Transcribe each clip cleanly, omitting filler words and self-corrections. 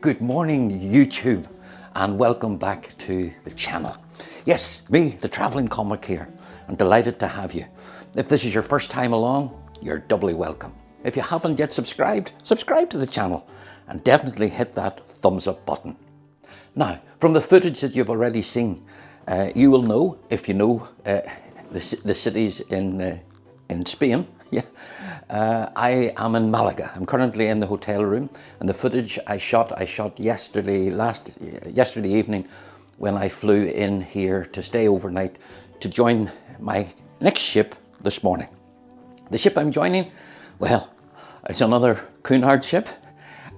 Good morning, YouTube, and welcome back to the channel. Yes, me, the traveling comic here. I'm delighted to have you. If this is your first time along, you're doubly welcome. If you haven't yet subscribed, subscribe to the channel and definitely hit that thumbs up button. Now, from the footage that you've already seen, you will know, if you know the cities in Spain, I am in Malaga. I'm currently in the hotel room, and the footage I shot yesterday evening when I flew in here to stay overnight to join my next ship this morning. The ship I'm joining, well, it's another Cunard ship,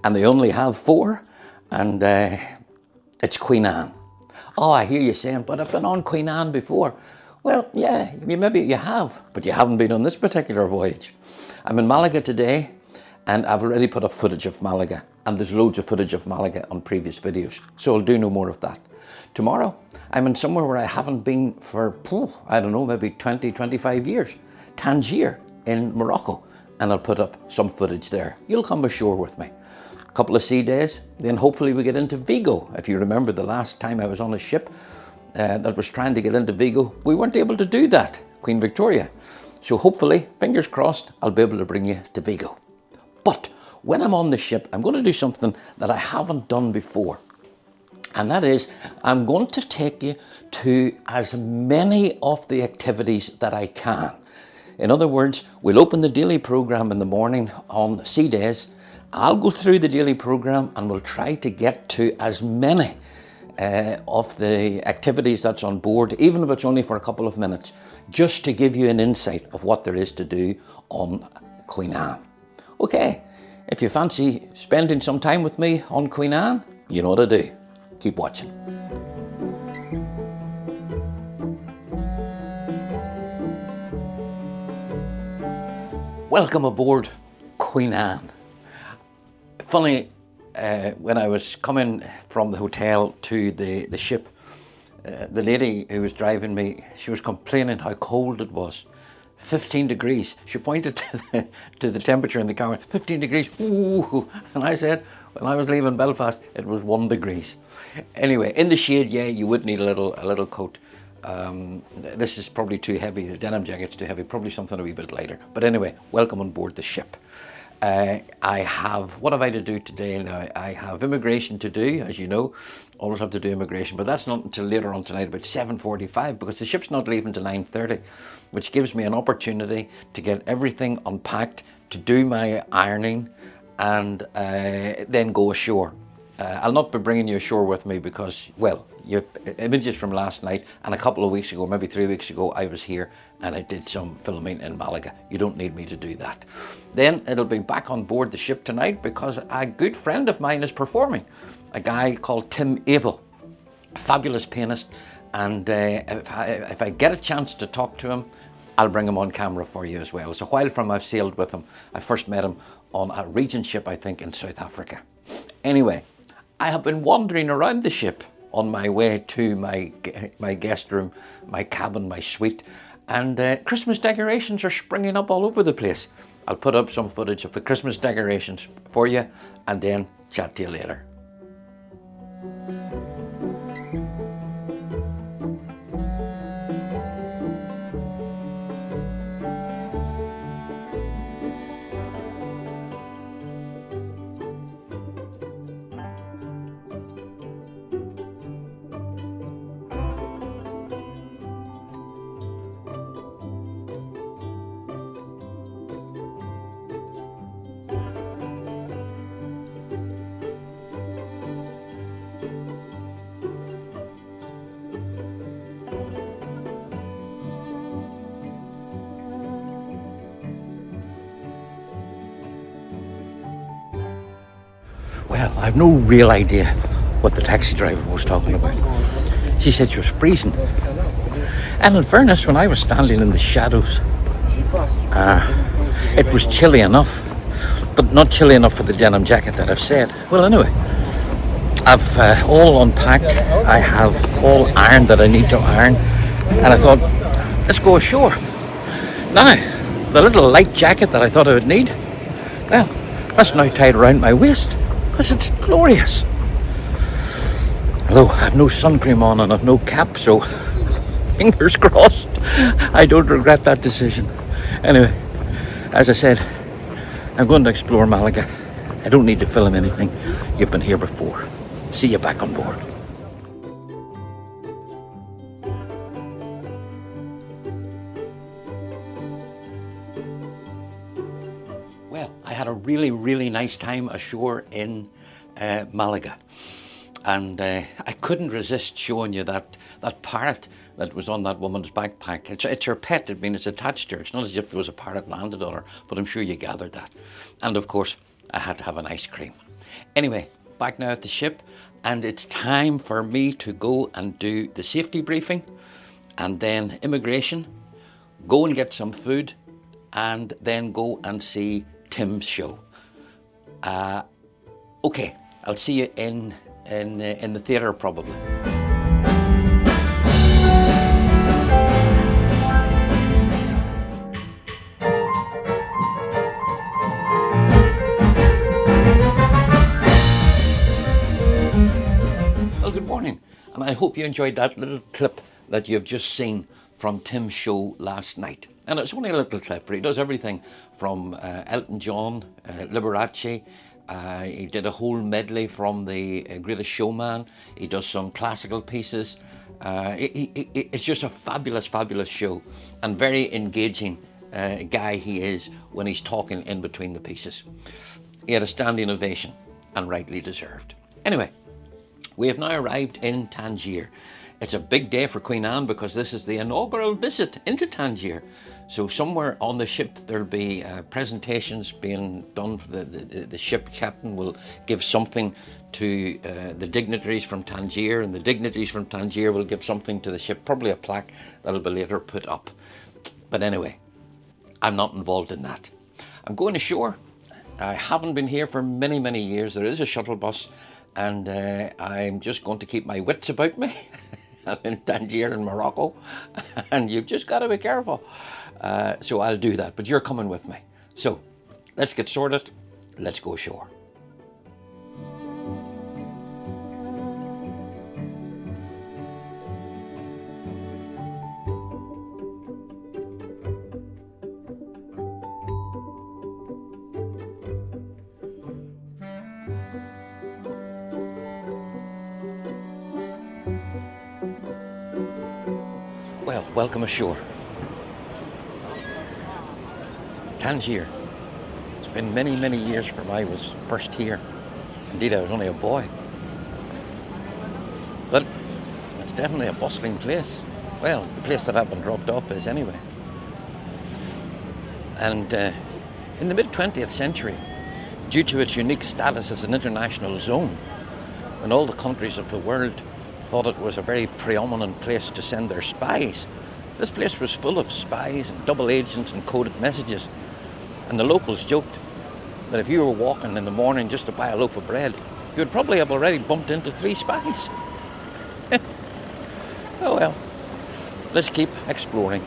and they only have 4, and it's Queen Anne. Oh, I hear you saying, but I've been on Queen Anne before. Well, yeah, maybe you have, but you haven't been on this particular voyage. I'm in Malaga today, and I've already put up footage of Malaga, and there's loads of footage of Malaga on previous videos, so I'll do no more of that. Tomorrow, I'm in somewhere where I haven't been for, I don't know, maybe 20, 25 years. Tangier in Morocco, and I'll put up some footage there. You'll come ashore with me. A couple of sea days, then hopefully we get into Vigo. If you remember the last time I was on a ship, that was trying to get into Vigo, we weren't able to do that, Queen Victoria. So hopefully, fingers crossed, I'll be able to bring you to Vigo. But when I'm on the ship, I'm going to do something that I haven't done before. And that is, I'm going to take you to as many of the activities that I can. In other words, we'll open the daily program in the morning on sea days. I'll go through the daily program and we'll try to get to as many of the activities that's on board, even if it's only for a couple of minutes, just to give you an insight of what there is to do on Queen Anne. Okay, if you fancy spending some time with me on Queen Anne, you know what to do. Keep watching. Welcome aboard Queen Anne. Funny, when I was coming from the hotel to the ship, the lady who was driving me, she was complaining how cold it was. 15 degrees. She pointed to the temperature in the car, 15 degrees, ooh. And I said, when I was leaving Belfast, it was 1 degree. Anyway, in the shade, yeah, you would need a little coat. This is probably too heavy, the denim jacket's too heavy, probably something a wee bit lighter. But anyway, welcome on board the ship. What have I to do today now? I have immigration to do, as you know, always have to do immigration, but that's not until later on tonight, about 7:45, because the ship's not leaving till 9:30, which gives me an opportunity to get everything unpacked, to do my ironing, and then go ashore. I'll not be bringing you ashore with me because, well, you have images from last night, and a couple of weeks ago, maybe 3 weeks ago, I was here and I did some filming in Malaga. You don't need me to do that. Then it'll be back on board the ship tonight because a good friend of mine is performing, a guy called Tim Abel, fabulous pianist, and if I get a chance to talk to him, I'll bring him on camera for you as well. It's a while from I've sailed with him. I first met him on a Regent ship, I think, in South Africa. Anyway, I have been wandering around the ship on my way to my guest room, my cabin, my suite, and Christmas decorations are springing up all over the place. I'll put up some footage of the Christmas decorations for you and then chat to you later. Well, I've no real idea what the taxi driver was talking about. She said she was freezing. And in fairness, when I was standing in the shadows, it was chilly enough, but not chilly enough for the denim jacket that I've said. Well, anyway, I've all unpacked. I have all ironed that I need to iron. And I thought, let's go ashore. Now, the little light jacket that I thought I would need, well, that's now tied around my waist because it's glorious. Although I have no sun cream on and I've no cap, so fingers crossed I don't regret that decision. Anyway, as I said, I'm going to explore Malaga. I don't need to film anything. You've been here before. See you back on board. Well, I had a really nice time ashore in Malaga. And I couldn't resist showing you that parrot that was on that woman's backpack. It's her pet. I mean, it's attached to her. It's not as if there was a parrot landed on her, but I'm sure you gathered that. And of course, I had to have an ice cream. Anyway, back now at the ship, and it's time for me to go and do the safety briefing, and then immigration, go and get some food, and then go and see Tim's show. Okay, I'll see you in the theatre probably. Well, good morning, and I hope you enjoyed that little clip that you've just seen from Tim's show last night. And it's only a little clip, for he does everything from Elton John, Liberace. He did a whole medley from the Greatest Showman. He does some classical pieces. It's just a fabulous show, and very engaging guy he is when he's talking in between the pieces. He had a standing ovation, and rightly deserved. Anyway, we have now arrived in Tangier. It's a big day for Queen Anne because this is the inaugural visit into Tangier. So somewhere on the ship there'll be presentations being done. The ship captain will give something to the dignitaries from Tangier, and the dignitaries from Tangier will give something to the ship, probably a plaque that'll be later put up. But anyway, I'm not involved in that. I'm going ashore. I haven't been here for many years. There is a shuttle bus, and I'm just going to keep my wits about me. I'm in Tangier in Morocco, and you've just got to be careful. So I'll do that, but you're coming with me. So let's get sorted. Let's go ashore. Well, welcome ashore. Tangier. It's been many years from I was first here. Indeed, I was only a boy. But it's definitely a bustling place. Well, the place that I've been dropped off is anyway. And in the mid-20th century, due to its unique status as an international zone, when all the countries of the world thought it was a very preeminent place to send their spies, this place was full of spies and double agents and coded messages. And the locals joked that if you were walking in the morning just to buy a loaf of bread, you would probably have already bumped into 3 spies. Oh well, let's keep exploring.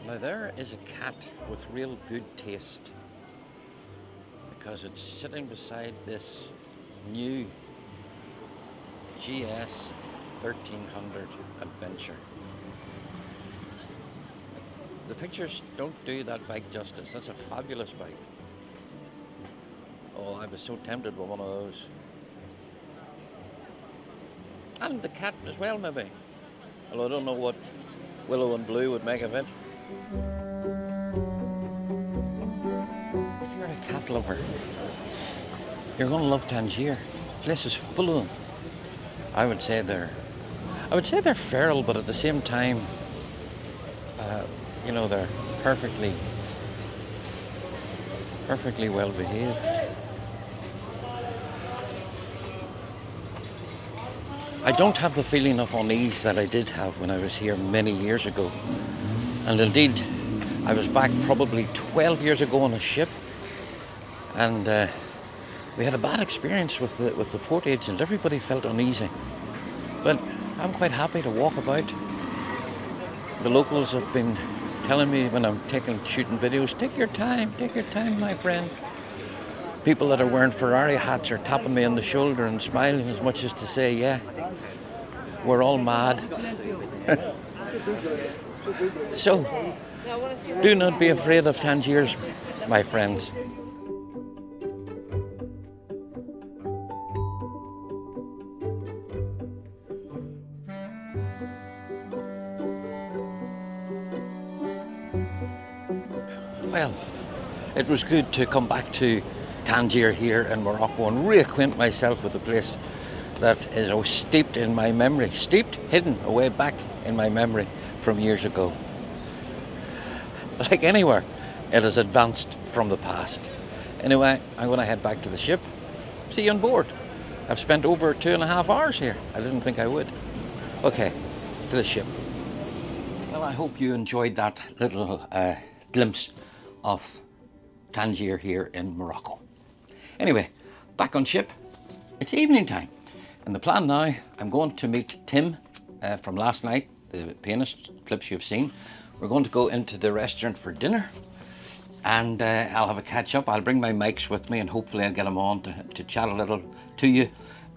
Now there is a cat with real good taste, because it's sitting beside this new GS 1300 Adventure. The pictures don't do that bike justice. That's a fabulous bike. Oh, I was so tempted with one of those. And the cat as well, maybe. Although I don't know what Willow and Blue would make of it. If you're a cat lover, you're going to love Tangier. The place is full of them. I would say they're feral, but at the same time, you know, they're perfectly well behaved. I don't have the feeling of unease that I did have when I was here many years ago. And indeed, I was back probably 12 years ago on a ship, and We had a bad experience with the port agent. Everybody felt uneasy. But I'm quite happy to walk about. The locals have been telling me when I'm shooting videos, take your time, my friend. People that are wearing Ferrari hats are tapping me on the shoulder and smiling as much as to say, yeah, we're all mad. So, do not be afraid of Tangiers, my friends. Well, it was good to come back to Tangier here in Morocco and reacquaint myself with a place that is steeped in my memory, hidden away back in my memory from years ago. Like anywhere, it has advanced from the past. Anyway, I'm going to head back to the ship. See you on board. I've spent over 2.5 hours here. I didn't think I would. Okay, to the ship. Well, I hope you enjoyed that little glimpse of Tangier here in Morocco. Anyway, back on ship. It's evening time. And the plan now, I'm going to meet Tim from last night, the pianist clips you've seen. We're going to go into the restaurant for dinner, and I'll have a catch up. I'll bring my mics with me and hopefully I'll get them on to chat a little to you.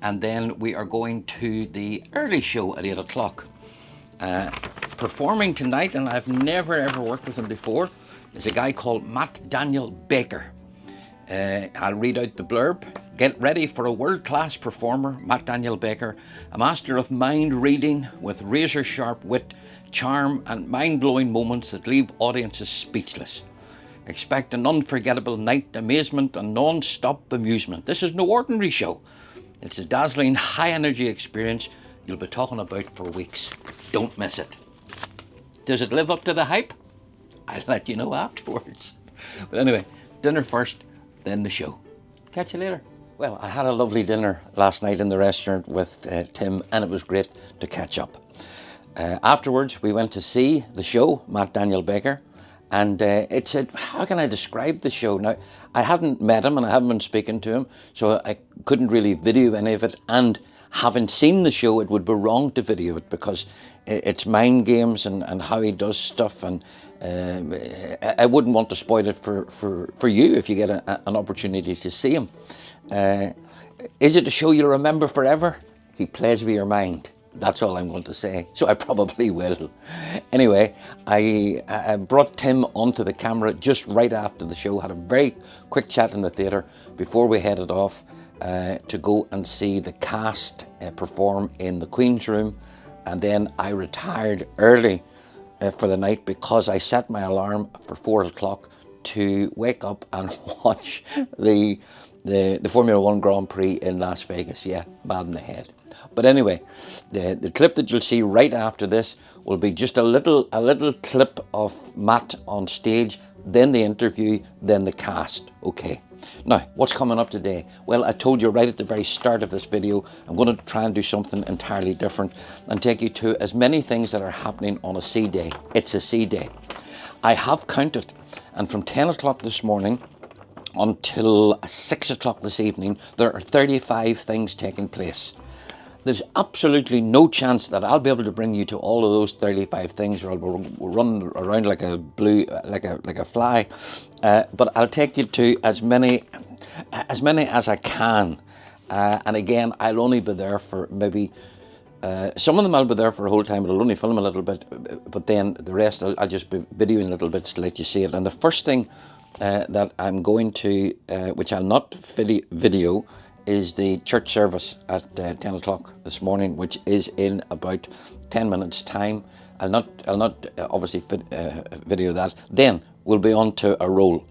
And then we are going to the early show at 8 o'clock. Performing tonight, and I've never ever worked with him before, is a guy called Matt Daniel Baker. I'll read out the blurb. Get ready for a world-class performer, Matt Daniel Baker, a master of mind reading with razor-sharp wit, charm and mind-blowing moments that leave audiences speechless. Expect an unforgettable night, amazement and non-stop amusement. This is no ordinary show. It's a dazzling, high-energy experience you'll be talking about for weeks. Don't miss it. Does it live up to the hype? I'll let you know afterwards. But anyway, dinner first, then the show. Catch you later. Well, I had a lovely dinner last night in the restaurant with Tim, and it was great to catch up. Afterwards, we went to see the show, Matt Daniel Baker, and how can I describe the show? Now, I hadn't met him and I haven't been speaking to him, so I couldn't really video any of it, and having seen the show, it would be wrong to video it because it's mind games and how he does stuff, and I wouldn't want to spoil it for you if you get an opportunity to see him. Is it a show you'll remember forever? He plays with your mind. That's all I'm going to say. So I probably will. Anyway, I brought Tim onto the camera just right after the show, had a very quick chat in the theatre before we headed off to go and see the cast perform in the Queen's Room. And then I retired early for the night because I set my alarm for 4 o'clock to wake up and watch the Formula One Grand Prix in Las Vegas. Yeah, mad in the head. But anyway, the clip that you'll see right after this will be just a little clip of Matt on stage, then the interview, then the cast. Okay. Now, what's coming up today? Well, I told you right at the very start of this video, I'm going to try and do something entirely different and take you to as many things that are happening on a sea day. It's a sea day. I have counted, and from 10 o'clock this morning until 6 o'clock this evening, there are 35 things taking place. There's absolutely no chance that I'll be able to bring you to all of those 35 things, or I'll run around like a fly. But I'll take you to as many as I can. And again, I'll only be there for maybe some of them. I'll be there for a whole time. It'll only film a little bit, but then the rest I'll just be videoing little bits to let you see it. And the first thing that I'm going to, which I'll not video, is the church service at 10 o'clock this morning, which is in about 10 minutes time. I'll not obviously video that. Then we'll be on to a roll.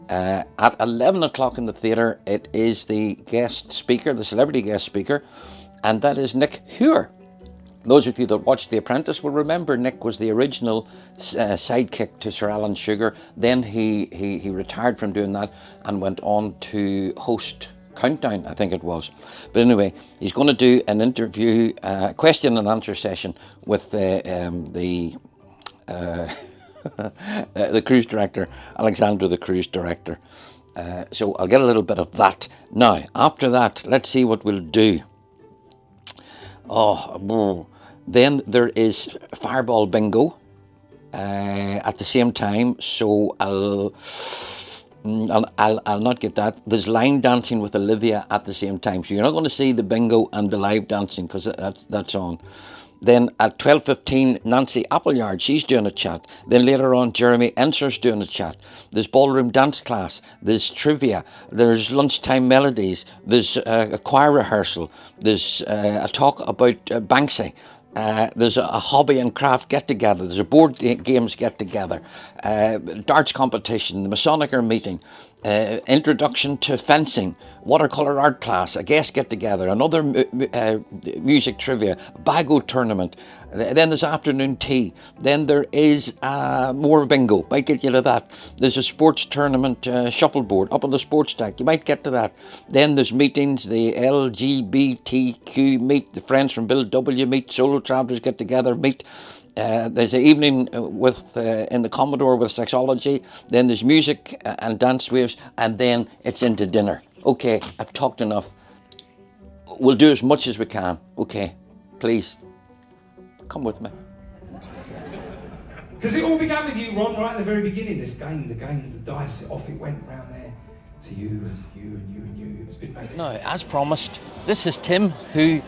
At 11 o'clock in the theatre, it is the guest speaker, the celebrity guest speaker, and that is Nick Huer. Those of you that watched The Apprentice will remember Nick was the original sidekick to Sir Alan Sugar. Then he retired from doing that and went on to host Countdown, I think it was. But anyway, he's going to do an interview, question and answer session with the cruise director, Alexandra, the cruise director. So I'll get a little bit of that. Now, after that, let's see what we'll do. Then there is Fireball Bingo at the same time. So I'll not get that. There's line dancing with Olivia at the same time. So you're not going to see the bingo and the live dancing because that's on. Then at 12:15, Nancy Appleyard, she's doing a chat. Then later on, Jeremy Enser's doing a chat. There's ballroom dance class. There's trivia. There's lunchtime melodies. There's a choir rehearsal. There's a talk about Banksy. There's a hobby and craft get-together. There's a board games get-together. Darts competition. The Masonicer meeting. Introduction to fencing. Watercolour art class. A guest get-together. Another music trivia. Bago tournament. Then there's afternoon tea. Then there is more bingo. Might get you to that. There's a sports tournament shuffleboard up on the sports deck. You might get to that. Then there's meetings. The LGBTQ meet. The friends from Bill W meet. Solo travellers get together, meet. There's an evening with in the Commodore with sexology. Then there's music and dance waves, and then it's into dinner. Okay, I've talked enough. We'll do as much as we can. Okay, please come with me. Because it all began with you, Ron, right at the very beginning. This game, the games, the dice, off it went round there to you, and you, and you, and you. It's been amazing. Now, as promised, this is Tim, who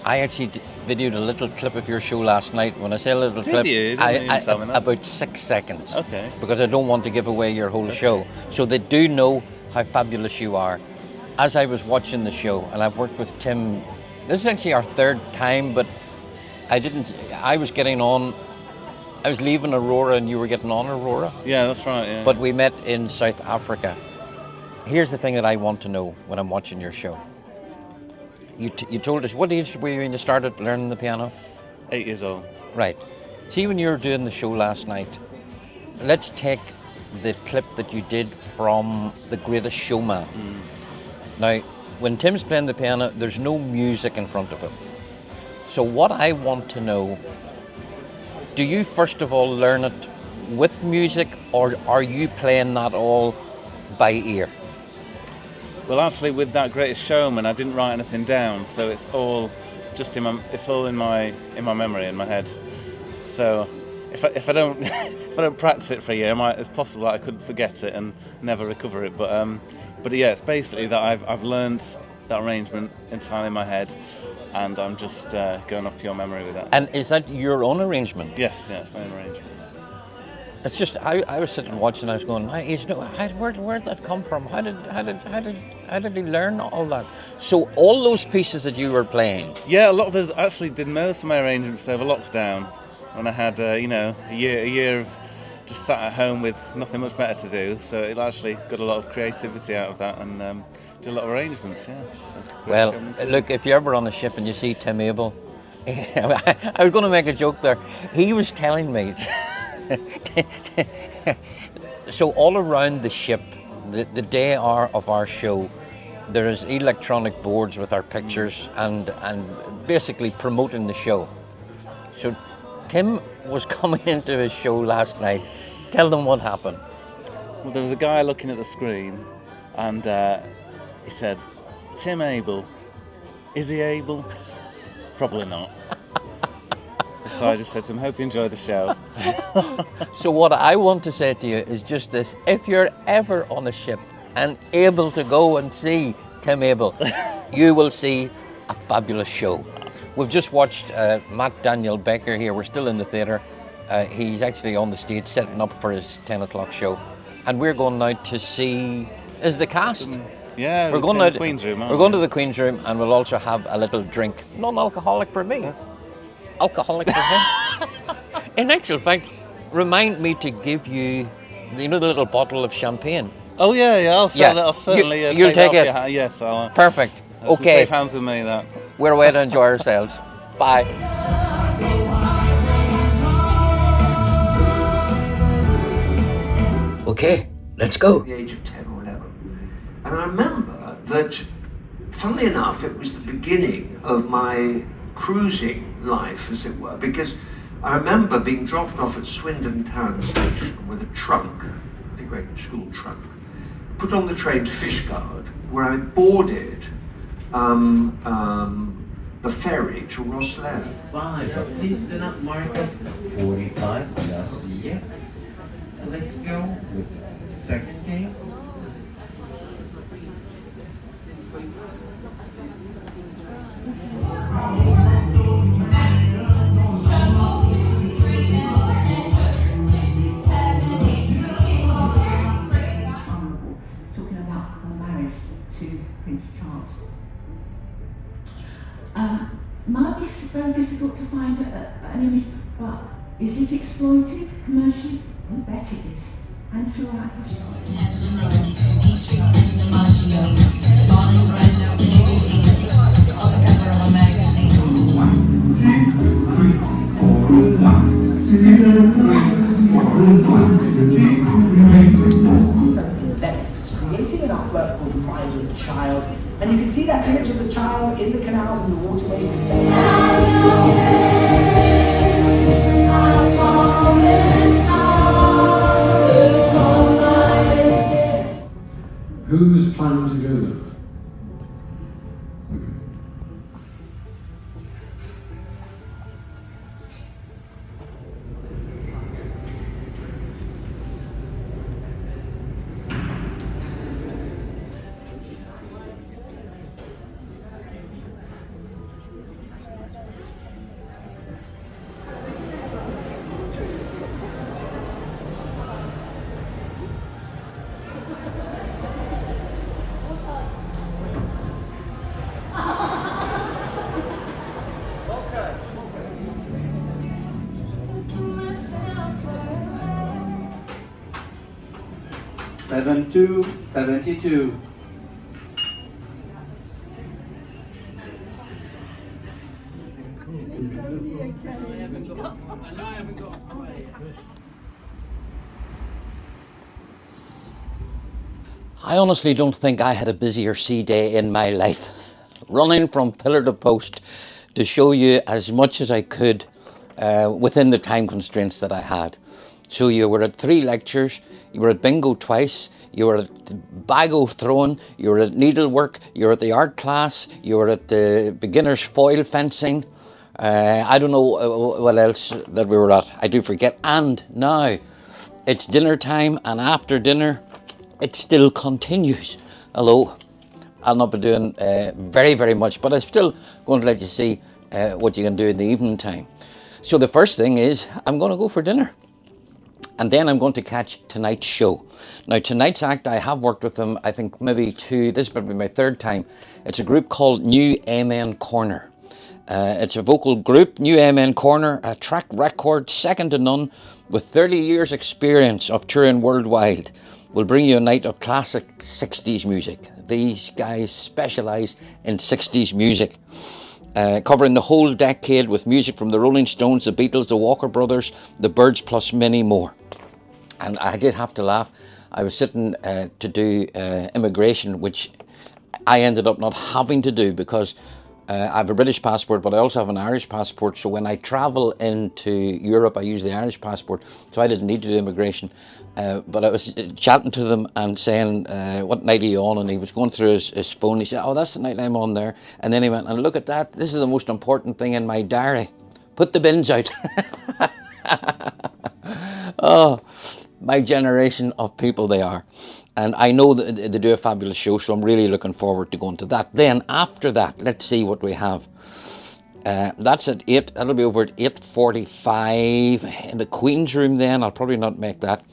I actually videoed a little clip of your show last night. When I say a little clip, about 6 seconds. Okay. Because I don't want to give away your whole show. So they do know how fabulous you are. As I was watching the show, and I've worked with Tim, this is actually our third time, but I was getting on, I was leaving Aurora and you were getting on Aurora. Yeah, that's right, yeah. But we met in South Africa. Here's the thing that I want to know when I'm watching your show. You told us, what age were you when you started learning the piano? 8 years old. Right. See, when you were doing the show last night, let's take the clip that you did from The Greatest Showman. Now, when Tim's playing the piano, there's no music in front of him. So what I want to know, do you first of all learn it with music, or are you playing that all by ear? Well, actually, with That Greatest Showman, I didn't write anything down, so it's all just in my memory, in my head. So if I don't if I don't practice it for a year, it's possible that I could forget it and never recover it. But yeah, it's basically that I've learned that arrangement entirely in my head, and I'm just going off pure memory with that. And is that your own arrangement? Yes, yeah, it's my own arrangement. It's just I was sitting watching. I was going, where'd that come from? How did he learn all that? So all those pieces that you were playing. Yeah, a lot of us actually did most of my arrangements over lockdown, when I had a year of just sat at home with nothing much better to do. So it actually got a lot of creativity out of that, and did a lot of arrangements. Yeah. Well, look, if you're ever on a ship and you see Tim Abel, I was going to make a joke there. He was telling me. So all around the ship, the day of our show, there is electronic boards with our pictures and basically promoting the show. So Tim was coming into his show last night. Tell them what happened. Well, there was a guy looking at the screen, and he said, "Tim Abel, is he able?" Probably not. So I just said to him, "Hope you enjoy the show." So what I want to say to you is just this: if you're ever on a ship and able to go and see Tim Abel, you will see a fabulous show. We've just watched Matt Daniel Becker here. We're still in the theatre. He's actually on the stage setting up for his 10 o'clock show. And we're going now to see, is the cast? Yeah, we're going to the Queen's Room. We're going to the Queen's Room, and we'll also have a little drink. Non-alcoholic for me. Alcoholic for him. In actual fact, remind me to give you, the little bottle of champagne. Oh yeah, I'll certainly you'll take it. Yes, I'll. Perfect. That's okay. Safe hands with me. That. We're away to enjoy ourselves. Bye. Okay, let's go. At the age of 10 or 11, and I remember that, funnily enough, it was the beginning of my cruising life, as it were, because I remember being dropped off at Swindon Town Station with a trunk, a big red school trunk, put on the train to Fishguard, where I boarded the ferry to Roslare. 5, but please do not mark off 45 just yet. And let's go with the second game. Talking about her marriage to Prince Charles. Might be very difficult to find an image, but is it exploited commercially? I bet it is. And throughout creating an artwork called Violent Child, and you can see that image of the child in the canals and the waterways. Who's planning to go there? Seven 72. I honestly don't think I had a busier sea day in my life. Running from pillar to post to show you as much as I could within the time constraints that I had. So you were at 3 lectures, you were at bingo twice, you were at bago throwing, you were at needlework, you were at the art class, you were at the beginners foil fencing. I don't know what else that we were at, I do forget. And now it's dinner time, and after dinner it still continues. Although I'll not be doing very much, but I'm still going to let you see what you can do in the evening time. So the first thing is I'm going to go for dinner. And then I'm going to catch tonight's show. Now tonight's act, I have worked with them, I think maybe this will be my 3rd time. It's a group called New Amen Corner. It's a vocal group, New Amen Corner, a track record second to none, with 30 years experience of touring worldwide. Will bring you a night of classic 60s music. These guys specialise in 60s music. Covering the whole decade with music from the Rolling Stones, the Beatles, the Walker Brothers, the Byrds, plus many more. And I did have to laugh. I was sitting to do immigration, which I ended up not having to do because I have a British passport, but I also have an Irish passport. So when I travel into Europe, I use the Irish passport. So I didn't need to do immigration. But I was chatting to them and saying, what night are you on? And he was going through his phone. He said, oh, that's the night I'm on there. And then he went, and look at that. This is the most important thing in my diary. Put the bins out. Oh, my generation of people they are. And I know that they do a fabulous show, so I'm really looking forward to going to that. Then after that, let's see what we have. That's at 8, that'll be over at 8:45 in the Queen's Room then. I'll probably not make that.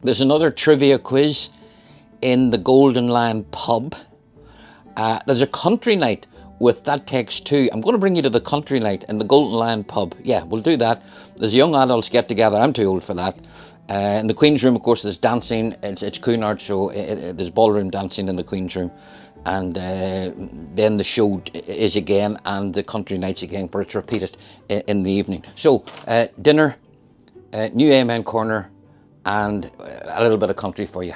There's another trivia quiz in the Golden Lion pub. There's a country night with That Takes Two. I'm going to bring you to the country night in the Golden Lion pub. Yeah, we'll do that. There's young adults get together. I'm too old for that. In the Queen's Room, of course, there's dancing. It's Cunard, so there's ballroom dancing in the Queen's Room. And then the show is again, and the country nights again, for it's repeated in the evening. So, dinner, New Amen Corner, and a little bit of country for you.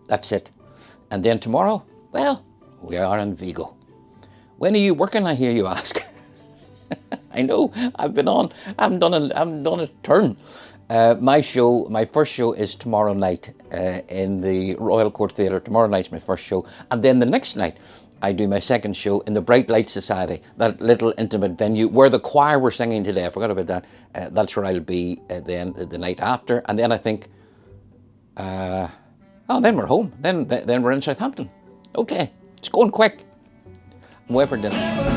That's it. And then tomorrow, well, we are in Vigo. When are you working, I hear you ask? I know, I've been on, I haven't done a turn. My first show is tomorrow night in the Royal Court Theatre. Tomorrow night's my first show. And then the next night, I do my second show in the Bright Light Society, that little intimate venue where the choir were singing today. I forgot about that. That's where I'll be then the night after. And then I think, then we're home. Then we're in Southampton. Okay, it's going quick. I'm away for dinner.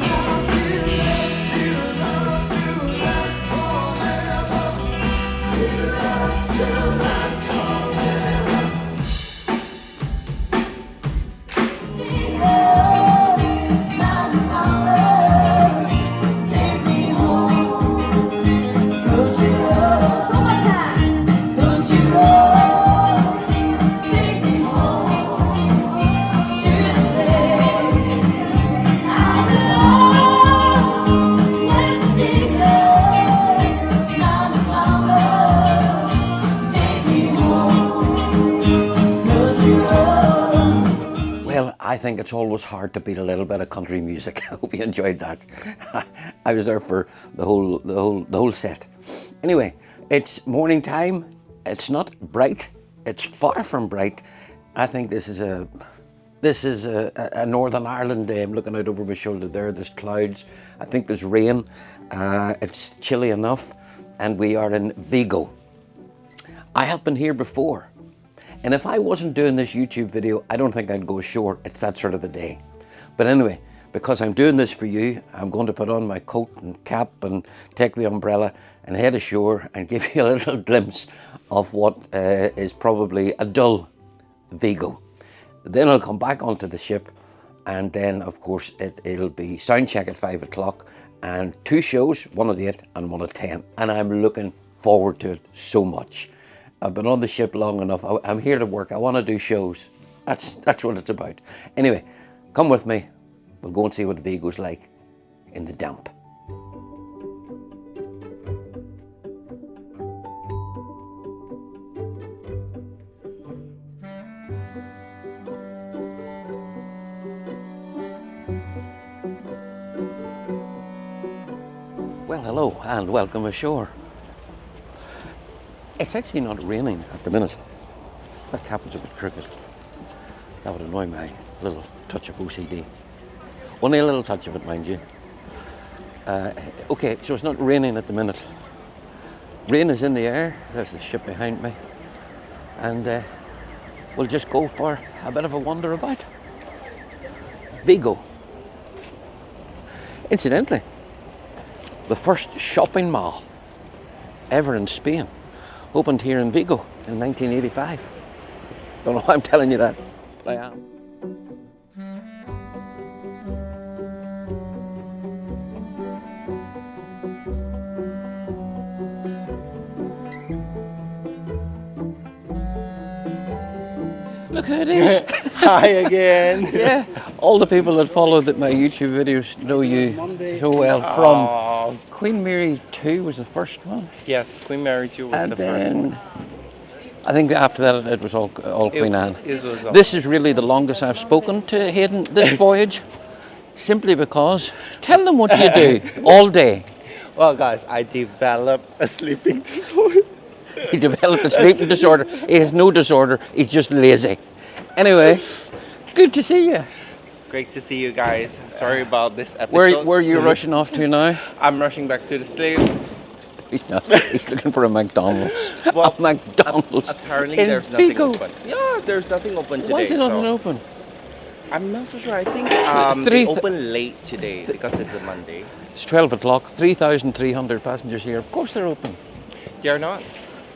I think it's always hard to beat a little bit of country music. I hope you enjoyed that. I was there for the whole set. Anyway, it's morning time. It's not bright. It's far from bright. I think this is a Northern Ireland day. I'm looking out over my shoulder there. There's clouds. I think there's rain. It's chilly enough, and we are in Vigo. I have been here before. And if I wasn't doing this YouTube video, I don't think I'd go ashore. It's that sort of a day. But anyway, because I'm doing this for you, I'm going to put on my coat and cap and take the umbrella and head ashore and give you a little glimpse of what is probably a dull Vigo. Then I'll come back onto the ship, and then of course it'll be sound check at 5 o'clock and 2 shows, one at 8 and one at 10. And I'm looking forward to it so much. I've been on the ship long enough. I'm here to work. I want to do shows. That's what it's about. Anyway, come with me. We'll go and see what Vigo's like in the damp. Well, hello and welcome ashore. It's actually not raining at the minute. That cap was a bit crooked. That would annoy my little touch of OCD. Only a little touch of it, mind you. Okay, so it's not raining at the minute. Rain is in the air. There's the ship behind me. And we'll just go for a bit of a wander about. Vigo. Incidentally, the first shopping mall ever in Spain opened here in Vigo in 1985. Don't know why I'm telling you that, but I am. Look who it is. Hi again. Yeah, all the people that follow my YouTube videos know you so well. From Queen Mary 2 was the first one. Yes, Queen Mary 2 was the first one. I think after that it was all Queen Anne. All. This is really the longest I've spoken to Hayden this voyage, simply because, tell them what you do all day. Well guys, I developed a sleeping disorder. He developed a sleeping disorder. He has no disorder, he's just lazy. Anyway, good to see you. Great to see you guys. Sorry about this episode. Where are you rushing off to now? I'm rushing back to the slave. He's looking for a McDonald's. Well, a McDonald's. Apparently in there's nothing Vigo. open. Yeah, there's nothing open today. Why is it nothing open? I'm not so sure. I think they open late today because it's a Monday. It's 12 o'clock, 3,300 passengers here. Of course they're open. They're not.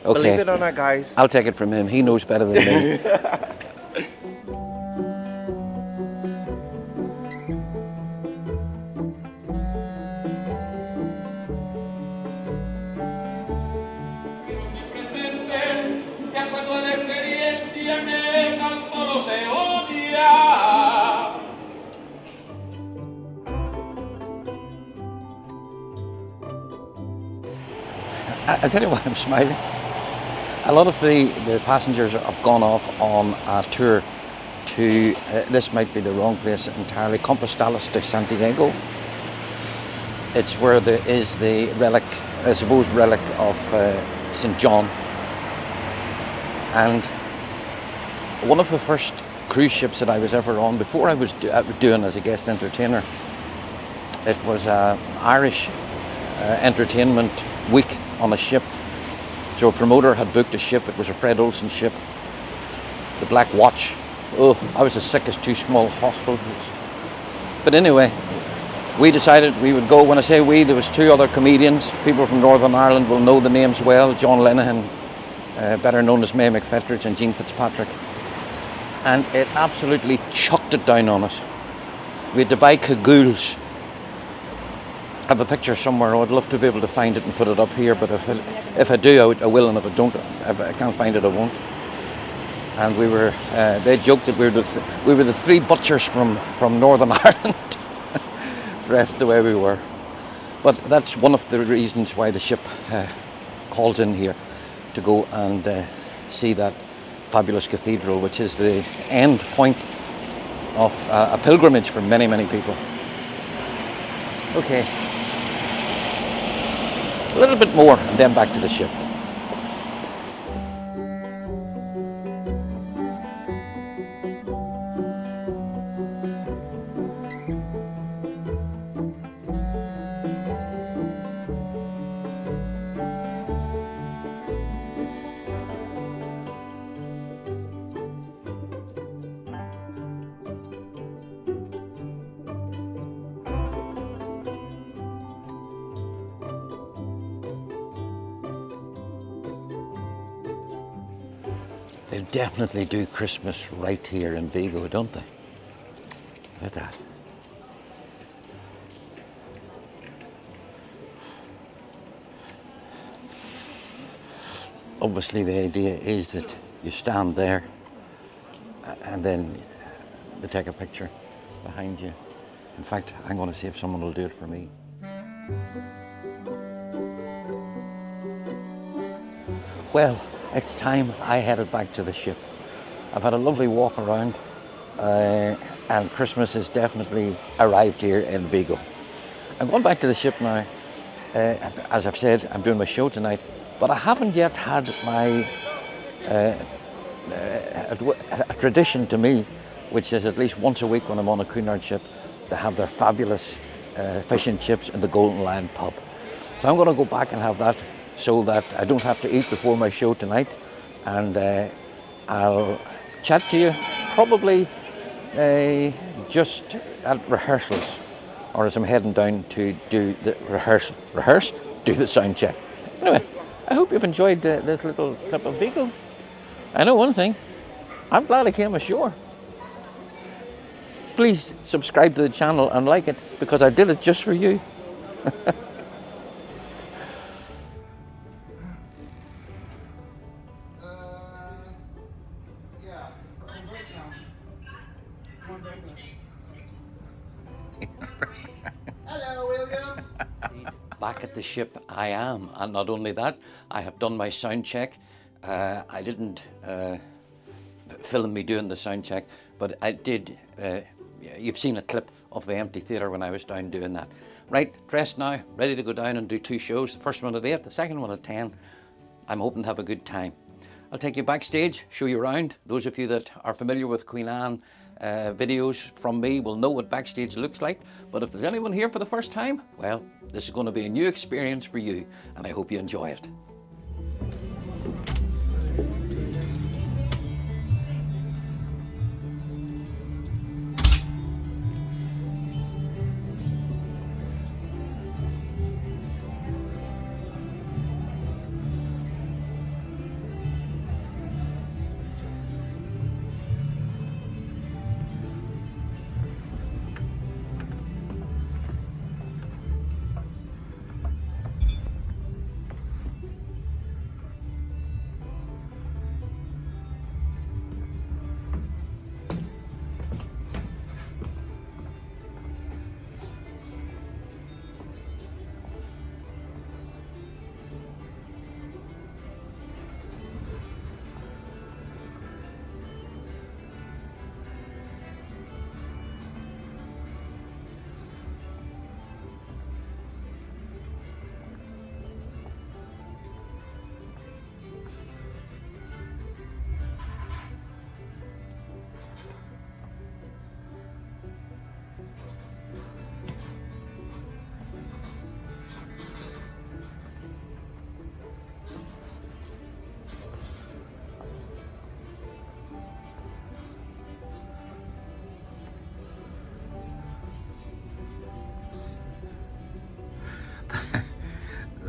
Okay. Believe it or not, guys. I'll take it from him. He knows better than me. I'll tell you why I'm smiling. A lot of the passengers have gone off on a tour to, this might be the wrong place entirely, Compostelas de Santiago. It's where there is the relic, a supposed relic of St. John. And one of the first cruise ships that I was ever on, before I was doing as a guest entertainer, it was an Irish entertainment week on a ship. So a promoter had booked a ship. It was a Fred Olsen ship, the Black Watch. Oh, I was as sick as two small hospitals. But anyway, we decided we would go. When I say we, there was two other comedians. People from Northern Ireland will know the names well. John Lenihan, better known as May McFettridge, and Jean Fitzpatrick. And it absolutely chucked it down on us. We had to buy cagoules. I have a picture somewhere. I'd love to be able to find it and put it up here, but if I do, I will, and if I don't, if I can't find it, I won't. And we were, they joked that we were the three butchers from Northern Ireland, dressed the way we were. But that's one of the reasons why the ship calls in here, to go and see that fabulous cathedral, which is the end point of a pilgrimage for many, many people. Okay, a little bit more and then back to the ship. They definitely do Christmas right here in Vigo, don't they? Look at that. Obviously the idea is that you stand there and then they take a picture behind you. In fact, I'm going to see if someone will do it for me. Well, it's time I headed back to the ship. I've had a lovely walk around and Christmas has definitely arrived here in Vigo. I'm going back to the ship now. As I've said, I'm doing my show tonight, but I haven't yet had my a tradition to me, which is at least once a week when I'm on a Cunard ship, to have their fabulous fish and chips in the Golden Lion pub. So I'm going to go back and have that, so that I don't have to eat before my show tonight, and I'll chat to you probably just at rehearsals, or as I'm heading down to do the do the sound check. Anyway, I hope you've enjoyed this little clip of Vigo. I know one thing, I'm glad I came ashore. Please subscribe to the channel and like it, because I did it just for you. Hello, William. Back at the ship I am, and not only that, I have done my sound check. I didn't film me doing the sound check, but I did. You've seen a clip of the empty theatre when I was down doing that. Right, dressed now, ready to go down and do two shows. The first one at 8, the second one at 10. I'm hoping to have a good time. I'll take you backstage, show you around. Those of you that are familiar with Queen Anne videos from me will know what backstage looks like. But if there's anyone here for the first time, well, this is going to be a new experience for you, and I hope you enjoy it.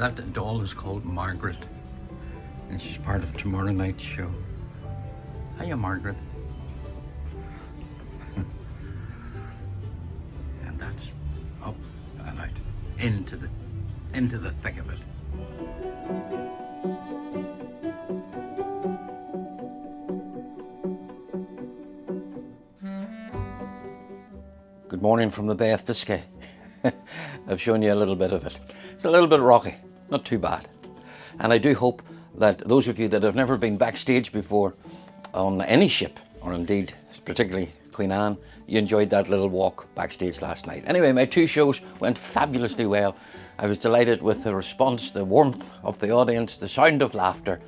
That doll is called Margaret, and she's part of tomorrow night's show. Hiya, Margaret. And that's up and out into the thick of it. Good morning from the Bay of Biscay. I've shown you a little bit of it. It's a little bit rocky, not too bad. And I do hope that those of you that have never been backstage before on any ship, or indeed particularly Queen Anne, you enjoyed that little walk backstage last night. Anyway, my 2 shows went fabulously well. I was delighted with the response, the warmth of the audience, the sound of laughter,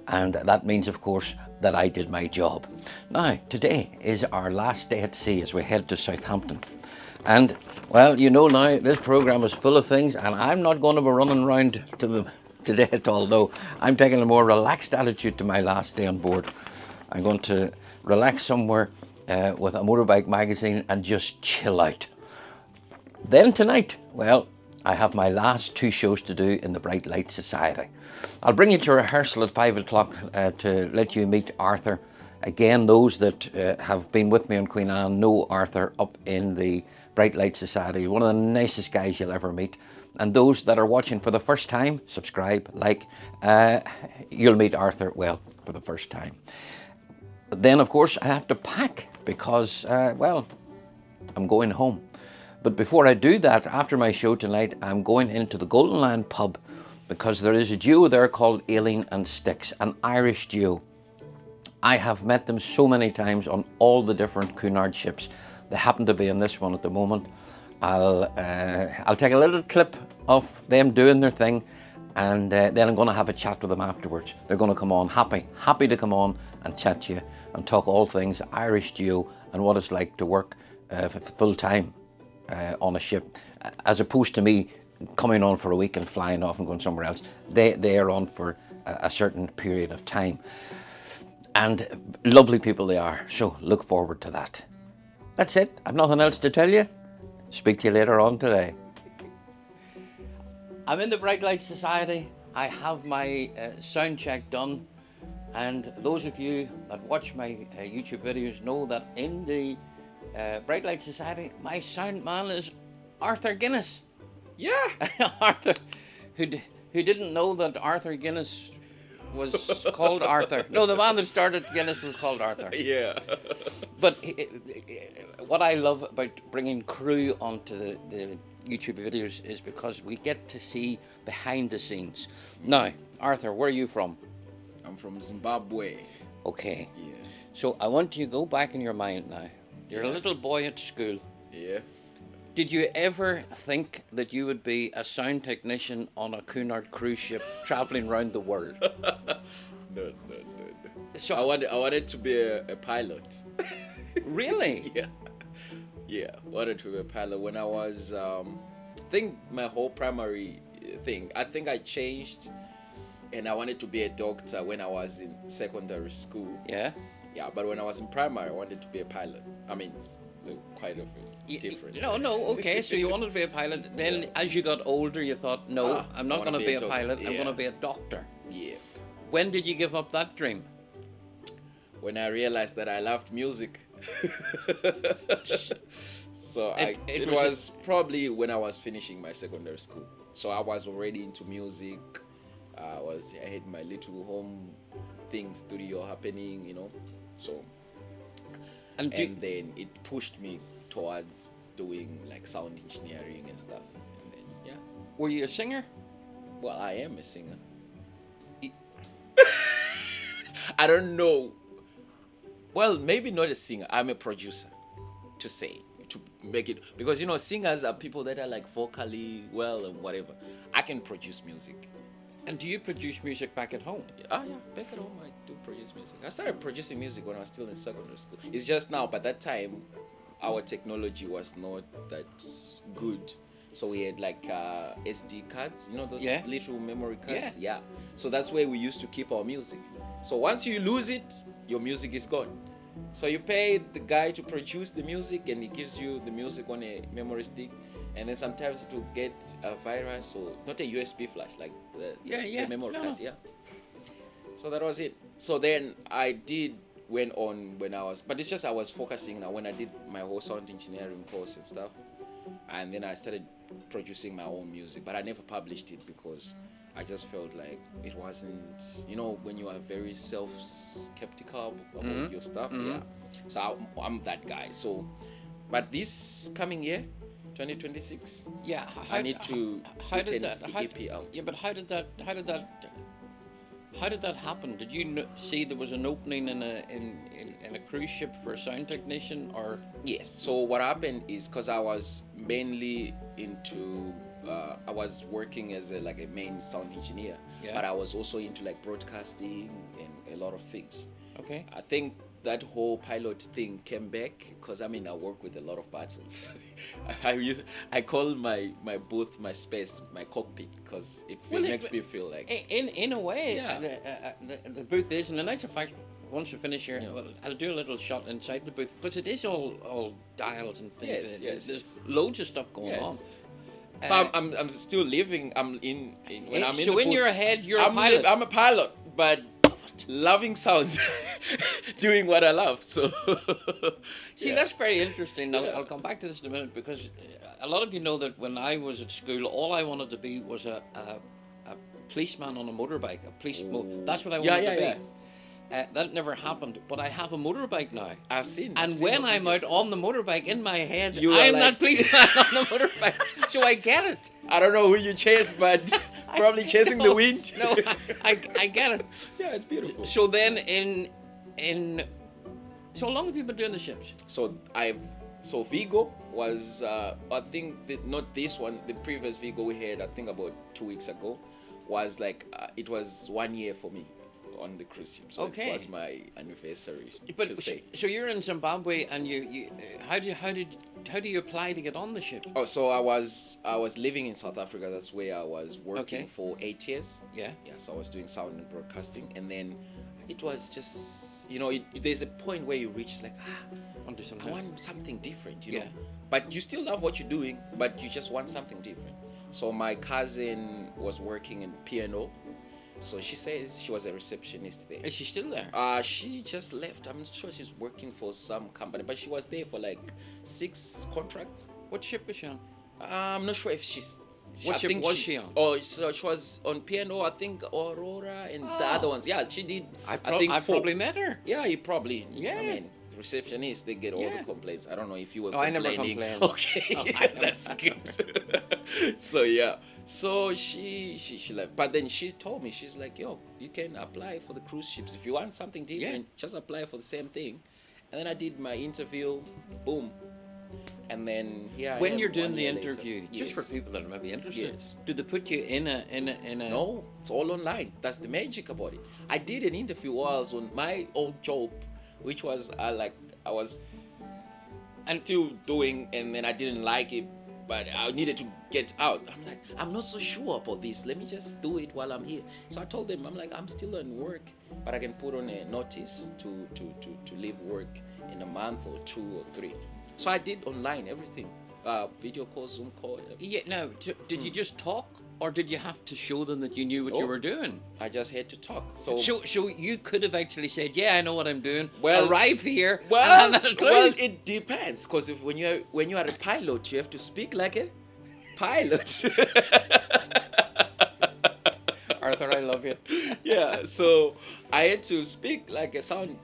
and that means, of course, that I did my job. Now, today is our last day at sea as we head to Southampton. And, well, you know now, this programme is full of things, and I'm not going to be running around to them today at all. No, I'm taking a more relaxed attitude to my last day on board. I'm going to relax somewhere with a motorbike magazine and just chill out. Then tonight, well, I have my last 2 shows to do in the Bright Light Society. I'll bring you to rehearsal at 5 o'clock to let you meet Arthur. Again, those that have been with me on Queen Anne know Arthur up in the Bright Light Society. One of the nicest guys you'll ever meet. And those that are watching for the first time, subscribe, like, you'll meet Arthur, well, for the first time. Then, of course, I have to pack because, well, I'm going home. But before I do that, after my show tonight, I'm going into the Golden Lion pub because there is a duo there called Aileen and Styx, an Irish duo. I have met them so many times on all the different Cunard ships. They happen to be in this one at the moment. I'll take a little clip of them doing their thing, and then I'm going to have a chat with them afterwards. They're going to come on happy to come on and chat to you and talk all things Irish duo and what it's like to work full time on a ship, as opposed to me coming on for a week and flying off and going somewhere else. They are on for a certain period of time, and lovely people they are, so look forward to that. That's it. I've nothing else to tell you. Speak to you later on today. I'm in the Bright Light Society. I have my sound check done, and those of you that watch my YouTube videos know that in the Bright Light Society, my sound man is Arthur Guinness. Yeah. Arthur, who didn't know that Arthur Guinness was called Arthur. No, the man that started Guinness was called Arthur. Yeah. But what I love about bringing crew onto the YouTube videos is because we get to see behind the scenes. Now, Arthur, where are you from? I'm from Zimbabwe. Okay. Yeah. So I want you to go back in your mind now. You're a little boy at school. Yeah. Did you ever think that you would be a sound technician on a Cunard cruise ship traveling around the world? No. So I wanted to be a pilot. Really? Yeah. Wanted to be a pilot when I was, I think my whole primary thing, I think I changed, and I wanted to be a doctor when I was in secondary school. Yeah. Yeah, but when I was in primary, I wanted to be a pilot. I mean, it's quite of a difference. No, okay, so you wanted to be a pilot. Then as you got older, you thought, no, I'm not going to be a pilot, I'm going to be a doctor. Yeah. When did you give up that dream? When I realized that I loved music. So it was probably when I was finishing my secondary school. So I was already into music. I had my little home thing, studio happening, you know. So and then it pushed me towards doing like sound engineering and stuff. And then yeah. Were you a singer? Well, I am a singer. I don't know. Well, maybe not a singer. I'm a producer, to make it, because you know, singers are people that are like vocally well and whatever. I can produce music. And do you produce music back at home? Yeah, back at home I do produce music. I started producing music when I was still in secondary school. It's just now, but that time, our technology was not that good. So we had like SD cards, you know, those little memory cards. Yeah. So that's where we used to keep our music. So once you lose it, your music is gone. So you pay the guy to produce the music, and he gives you the music on a memory stick, and then sometimes it will get a virus or not a USB flash, like the memory card. Yeah. So that was it. So then went on when I was, but it's just I was focusing now when I did my whole sound engineering course and stuff, and then I started producing my own music, but I never published it because I just felt like it wasn't, when you are very self-skeptical about your stuff. Yeah. So I'm that guy. So, but this coming year, 2026, I need to put an EP out. Yeah, but how did that happen? Did you see there was an opening in a cruise ship for a sound technician, or? Yes. So what happened is because I was mainly into, I was working as a main sound engineer, but I was also into like broadcasting and a lot of things. Okay. I think that whole pilot thing came back because I work with a lot of buttons. I call my booth, my space, my cockpit, because it makes me feel like in a way the booth is, and in actual fact, once we finish here, I'll do a little shot inside the booth, because it is all dials and things. Yes, there's loads of stuff going on. So I'm still living. I'm in when I'm in. So the in booth, your head, you're a pilot. I'm a pilot, but loving sounds, doing what I love. So see, that's very interesting. I'll come back to this in a minute, because a lot of you know that when I was at school, all I wanted to be was a policeman on a motorbike. That's what I wanted to be. That never happened, but I have a motorbike now. I've seen. And when I'm out on the motorbike, in my head, I'm that policeman on the motorbike. So I get it. I don't know who you chased, but probably chasing the wind. No, I get it. Yeah, it's beautiful. So then so how long have you been doing the ships? So Vigo was, I think not this one, the previous Vigo we had, I think about 2 weeks ago, was it was 1 year for me on the cruise ship. So it was my anniversary. But so you're in Zimbabwe, and you how do you apply to get on the ship? Oh, so I was living in South Africa. That's where I was working for 8 years. Yeah. So I was doing sound and broadcasting, and then it was just there's a point where you reach I want something different. You know. But you still love what you're doing, but you just want something different. So my cousin was working in P&O. So she says she was a receptionist there. Is she still there? She just left. I'm not sure she's working for some company, but she was there for 6 contracts. What ship was she on? I'm not sure if she's. What ship was she on? Oh, so she was on P&O, I think, Aurora, and the other ones. Yeah, she did. I think I probably met her. Yeah, you probably. Yeah. Receptionists, they get all the complaints. I don't know if you were complaining. I never complained. Okay, that's good. So she left, but then she told me, she's like, yo, you can apply for the cruise ships if you want something different. Just apply for the same thing. And then I did my interview, boom, and then when you're doing the interview, just for people that are maybe interested, do they put you in a? No, it's all online. That's the magic about it. I did an interview while I was on my old job, which was I was still doing, and then I didn't like it, but I needed to get out. I'm like, I'm not so sure about this. Let me just do it while I'm here. So I told them, I'm still on work, but I can put on a notice to leave work in a month or 2 or 3. So I did online everything, video call, Zoom call. Yeah. Now, did you just talk, or did you have to show them that you knew what you were doing? I just had to talk. So you could have actually said, "Yeah, I know what I'm doing." Well, arrive here. Well, it depends, because when you are a pilot, you have to speak like a pilot. Arthur, I love you. Yeah. So I had to speak like a sound.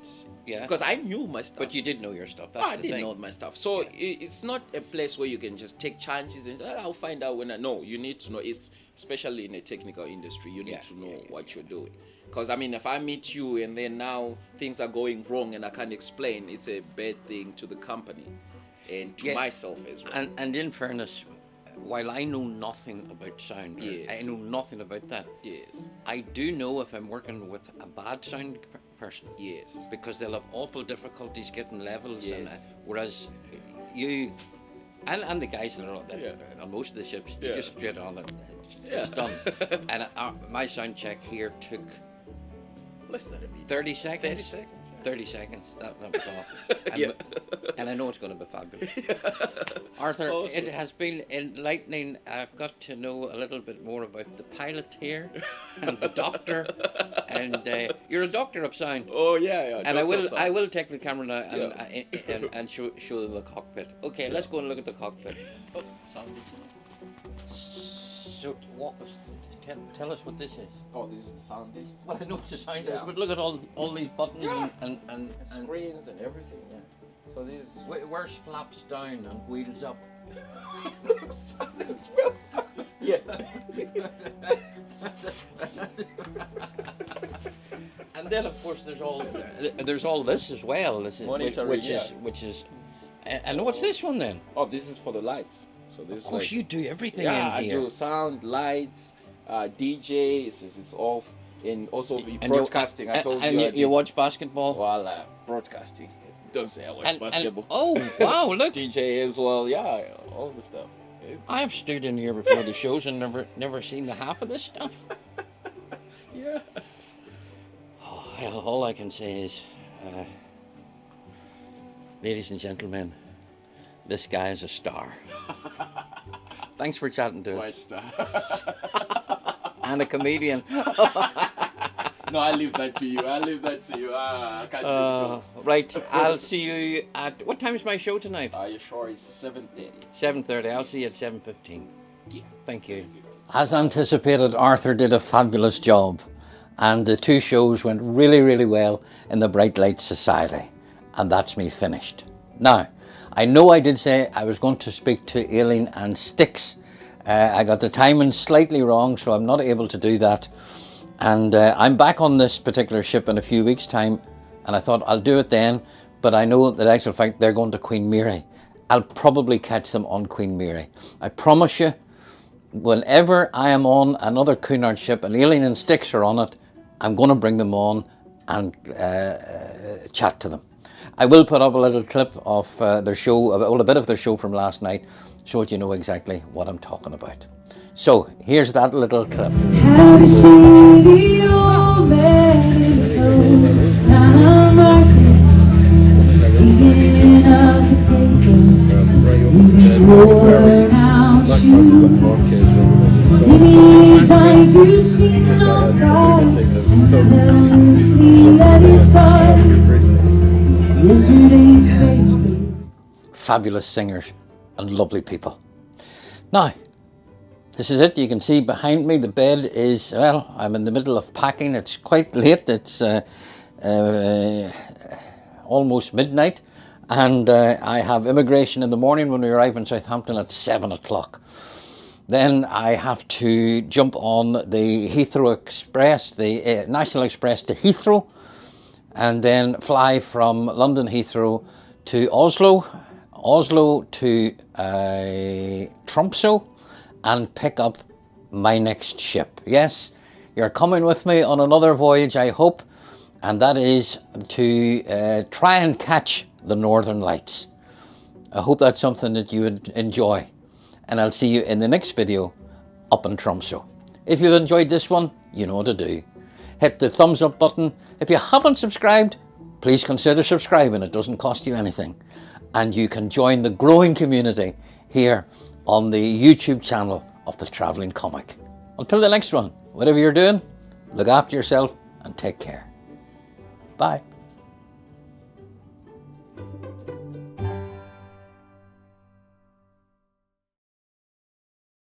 Yeah. Because I knew my stuff. But you did know your stuff. I did know my stuff. So it's not a place where you can just take chances and I'll find out when no, you need to know. It's especially in a technical industry, you need to know what you're doing. Because if I meet you and then now things are going wrong and I can't explain, it's a bad thing to the company and to myself as well. And in fairness, while I know nothing about sound, I know nothing about that. Yes. I do know if I'm working with a bad sound person. Yes. Because they'll have awful difficulties getting levels. Yes. Whereas you and the guys that are on most of the ships, you just straight on it. It's done. And my sound check here took Less than a minute. 30 seconds? 30 seconds. Yeah. 30 seconds. That was all. And, Yeah. and I know it's going to be fabulous. Arthur, Awesome. it has been enlightening. I've got to know a little bit more about the pilot here and the doctor. And you're a doctor of sound. Oh yeah. And Doctor I will take the camera now Yeah. and show them the cockpit. Okay, let's go and look at the cockpit. Oh, sound. So tell us what this is. Oh, this is the sound dish. Well, I know what the sound is, Yeah. but look at all these buttons Yeah. and Screens and everything. Yeah. So this is. where's flaps down and wheels up? Yeah. And then of course there's all this as well. This is, Monitoring, which is and what's this one then? Oh, this is for the lights. So this. Of course, is like, you do everything yeah, in here. I do sound, lights, DJ. It's off, and also And broadcasting. I told and you. you watch basketball. Well, broadcasting. Don't say I watch basketball. Oh wow! Look, DJ as well. Yeah, all the stuff. I've stood in here before the shows and never seen the half of this stuff. Yeah. Oh, well, all I can say is, ladies and gentlemen, this guy is a star. Thanks for chatting to us. White star. And a comedian. No, I leave that to you. I can't do jokes. Right, I'll see you at... What time is my show tonight? Your show is 7:30. 7:30. I'll see you at 7:15. Yeah. Thank you. As anticipated, Arthur did a fabulous job, and the two shows went really, really well in the Bright Light Society, and that's me finished. Now, I know I did say I was going to speak to Aileen and Styx. I got the timing slightly wrong, so I'm not able to do that. And I'm back on this particular ship in a few weeks' time, and I thought I'll do it then, but I know that actual fact they're going to Queen Mary. I'll probably catch them on Queen Mary. I promise you, whenever I am on another Cunard ship and Aileen and Styx are on it, I'm going to bring them on and chat to them. I will put up a little clip of their show, well, a bit of their show from last night, so that you know exactly what I'm talking about. So here's that little clip. Have you seen the old man clothes? I'm rocking, sticking up the taker with his worn out shoes. In his eyes you see no pride, and held loosely at his side. Yesterday's face. Fabulous singers and lovely people. Now, this is it. You can see behind me the bed is, well, I'm in the middle of packing. It's quite late. It's almost midnight, and I have immigration in the morning when we arrive in Southampton at 7 o'clock. Then I have to jump on the Heathrow Express, the National Express to Heathrow, and then fly from London Heathrow to Oslo, Oslo to Tromsø, and pick up my next ship. Yes, you're coming with me on another voyage, I hope, and that is to try and catch the Northern Lights. I hope that's something that you would enjoy, and I'll see you in the next video up in Tromsø. If you've enjoyed this one, you know what to do. Hit the thumbs up button. If you haven't subscribed, please consider subscribing. It doesn't cost you anything. And you can join the growing community here on the YouTube channel of The Travelling Comic. Until the next one, whatever you're doing, look after yourself and take care. Bye.